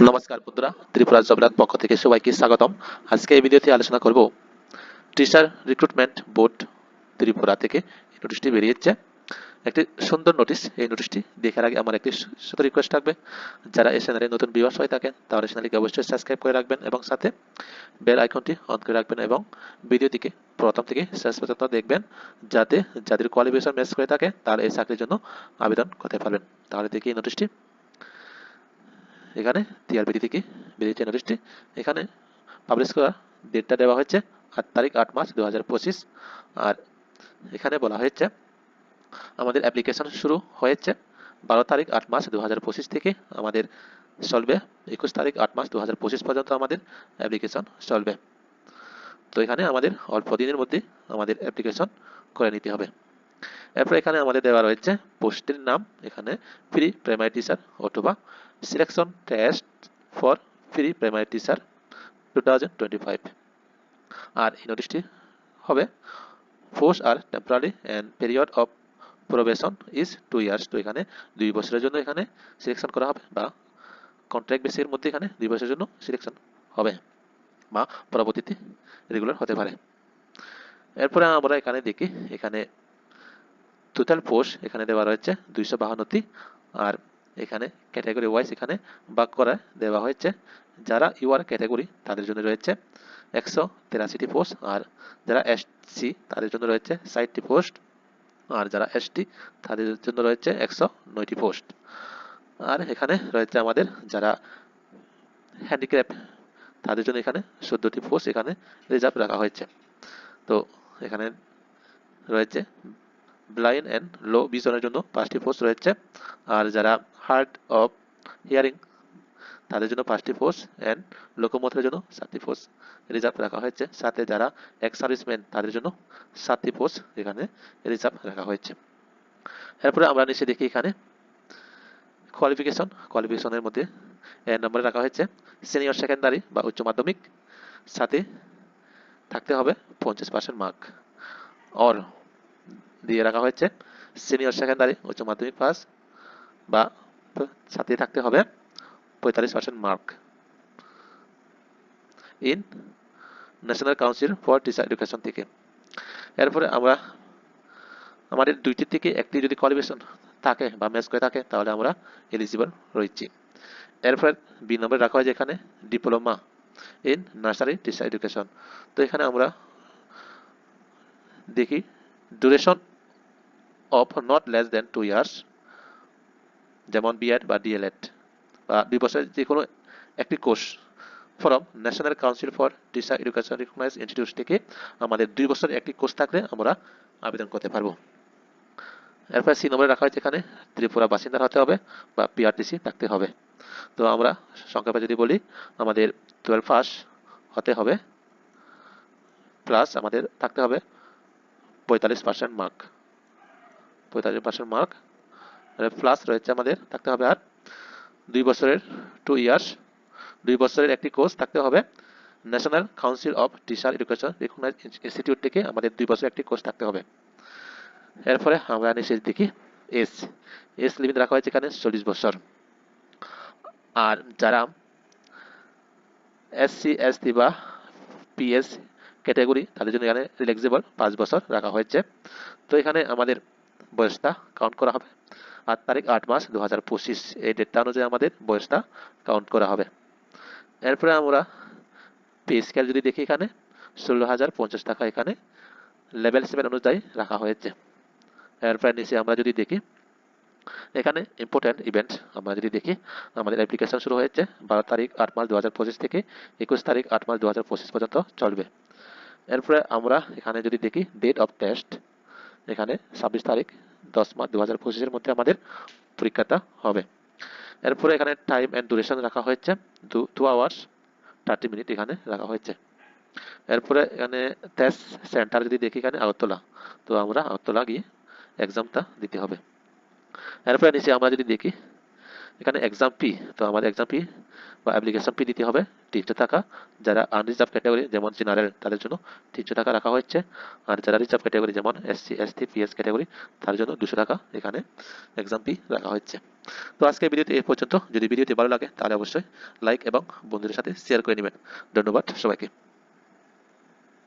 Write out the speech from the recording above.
নমস্কার বন্ধুরা, ত্রিপুরা জবরাত পক্ষ থেকে সবাইকে স্বাগতম। আজকে এই ভিডিওতে আলোচনা করব টিচার রিক্রুটমেন্ট বোর্ড ত্রিপুরা থেকে এই নোটিশটি বেরিয়েছে। একটি সুন্দর নোটিশ। এই নোটিশটি দেখার আগে আমার একটি ছোট রিকোয়েস্ট থাকবে, যারা এই চ্যানেলে নতুন ভিউয়ার্স হয়ে থাকেন তাহলে চ্যানেলটিকে অবশ্যই সাবস্ক্রাইব করে রাখবেন এবং সাথে বেল আইকনটি অন করে রাখবেন এবং ভিডিওটিকে প্রথম থেকে শেষ পর্যন্ত দেখবেন, যাতে যাদের কোয়ালিফিকেশন ম্যাচ করে থাকে তাহলে এই চাকরির জন্য আবেদন করতে পারবেন। তাহলে দেখি এই নোটিশটি। এখানে টিআরবিটি থেকে বেরিয়েছে নোটিশটি। এখানে পাবলিশ করার ডেটটা দেওয়া হয়েছে 8 তারিখ 8 মার্চ 2025। আর এখানে বলা হয়েছে আমাদের অ্যাপ্লিকেশন শুরু হয়েছে 12 তারিখ 8 মার্চ 2025 থেকে আমাদের চলবে 21 তারিখ 8 মার্চ 2025 পর্যন্ত আমাদের অ্যাপ্লিকেশন চলবে। তো এখানে আমাদের অল্প দিনের মধ্যে আমাদের অ্যাপ্লিকেশন করে নিতে হবে। এরপর এখানে আমাদের দেওয়া রয়েছে পোস্টের নাম, এখানে প্রি প্রাইমারি টিচার অথবা selection test for pre primary teacher 2025। আর এই নোটিশটি হবে পোস্ট আর temporary and period of probation is 2 years. তো এখানে 2 বছরের জন্য এখানে সিলেকশন করা হবে বা কন্ট্রাক্ট বেসিসের মধ্যে এখানে 2 বছরের জন্য সিলেকশন হবে বা পরবর্তীতে রেগুলার হতে পারে। এরপরে আমরা এখানে দেখি, এখানে টোটাল পোস্ট এখানে দেওয়া রয়েছে 252টি। আর এখানে ক্যাটাগরি ওয়াইজ এখানে ভাগ করে দেওয়া হয়েছে। যারা ইউআর ক্যাটাগরি তাদের জন্য রয়েছে 183টি পোস্ট, আর যারা এসসি তাদের জন্য রয়েছে 60টি পোস্ট, আর যারা এসটি তাদের জন্য রয়েছে 109টি পোস্ট। আর এখানে রয়েছে আমাদের যারা হ্যান্ডিক্যাপ তাদের জন্য এখানে 14টি পোস্ট এখানে রিজার্ভ রাখা হয়েছে। তো এখানে রয়েছে ব্লাইন্ড অ্যান্ড লো ভিশনের জন্য 5টি পোস্ট রয়েছে, আর যারা হার্ড অফ হিয়ারিং তাদের জন্য 5টি পোস্ট অ্যান্ড লোকোমোটরের জন্য 7টি পোস্ট রিজার্ভ রাখা হয়েছে। সাথে যারা এক্স সার্ভিসম্যান তাদের জন্য 7টি পোস্ট এখানে রিজার্ভ রাখা হয়েছে। এরপরে আমরা নিচে দেখি, এখানে কোয়ালিফিকেশনের মধ্যে এর নম্বরে রাখা হয়েছে সিনিয়র সেকেন্ডারি বা উচ্চ মাধ্যমিক, সাথে থাকতে হবে 50% মার্ক। অর দিয়ে রাখা হয়েছে সিনিয়র সেকেন্ডারি উচ্চ মাধ্যমিক পাস বা সাথে থাকতে হবে 45% mark in national Council for Teacher education থেকে। এরপরে আমরা আমাদের দুইটি থেকে একটি যদি কোয়ালিফিকেশন থাকে বা ম্যাচ করে থাকে তাহলে আমরা এলিজিবল রয়েছি। এরপরে বি নম্বরে রাখা হয়েছে এখানে diploma in nursery teacher education. তো এখানে আমরা দেখি duration of not less than 2 years, যেমন বিএড বা ডিএলএড বা 2 বছরের যে কোনো একটি course from National Council for Teacher Education recognised institute থেকে আমাদের 2 বছরের একটি কোর্স থাকলে আমরা আবেদন করতে পারবো। এরপর সি নম্বরে রাখা হয়েছে এখানে ত্রিপুরা বাসিন্দার হতে হবে বা পিআরটিসি থাকতে হবে। তো আমরা সংক্ষেপে যদি বলি, আমাদের 12 পাস হতে হবে প্লাস আমাদের থাকতে হবে 45% মার্ক, 45% মার্ক প্লাস রয়েছে আমাদের থাকতে হবে আর 2 বছরের 2 ইয়ার্স 2 বছরের একটি কোর্স থাকতে হবে National Council of Teacher Education recognised institute থেকে আমাদের 2 বছরের একটি কোর্স থাকতে হবে। এরপরে আমরা নিচে দেখি এজ লিমিট রাখা হয়েছে এখানে 40 বছর। আর যারা এসসি এসটি বা পিএস ক্যাটাগরি তাদের জন্য এখানে রিল্যাক্সেবল 5 বছর রাখা হয়েছে। তো এখানে আমাদের বয়সটা কাউন্ট করা হবে 8 তারিখ 8 মাস 2025, এই ডেটটা অনুযায়ী আমাদের বয়সটা কাউন্ট করা হবে। এরপরে আমরা পে স্কেল যদি দেখি, এখানে 16,050 টাকা এখানে লেভেল 7 অনুযায়ী রাখা হয়েছে। এরপরে নিচে আমরা যদি দেখি, এখানে ইম্পর্টেন্ট ইভেন্ট আমরা যদি দেখি, আমাদের অ্যাপ্লিকেশন শুরু হয়েছে 12 তারিখ 8 মার্চ 2025 থেকে 21 তারিখ 8 মার্চ 2025 পর্যন্ত চলবে। এরপরে আমরা এখানে যদি দেখি ডেট অফ টেস্ট, এখানে 26 তারিখ 10 মার্চ 2025 এর মধ্যে আমাদের পরীক্ষাটা হবে। এরপরে এখানে টাইম অ্যান্ড ডিউরেশন রাখা হয়েছে 2 আওয়ার্স 30 মিনিট এখানে রাখা হয়েছে। এরপরে এখানে টেস্ট সেন্টার যদি দেখি, এখানে আগরতলা, তো আমরা আগরতলা গিয়ে এক্সামটা দিতে হবে। এরপরে নিচে আমরা যদি দেখি এখানে এক্সাম ফি, তো আমাদের এক্সাম ফি বা অ্যাপ্লিকেশন ফি দিতে হবে 300 টাকা। যারা আনরিজার্ভ ক্যাটাগরি যেমন জেনারেল তাদের জন্য 300 টাকা রাখা হচ্ছে। আর যারা রিজার্ভ ক্যাটাগরি যেমন এসসি এসটি পিএস ক্যাটাগরি তার জন্য 200 টাকা এখানে এক্সাম ফি রাখা হচ্ছে। তো আজকের ভিডিওতে এই পর্যন্ত। যদি ভিডিওটি ভালো লাগে তাহলে অবশ্যই লাইক এবং বন্ধুদের সাথে শেয়ার করে নেবেন। ধন্যবাদ সবাইকে।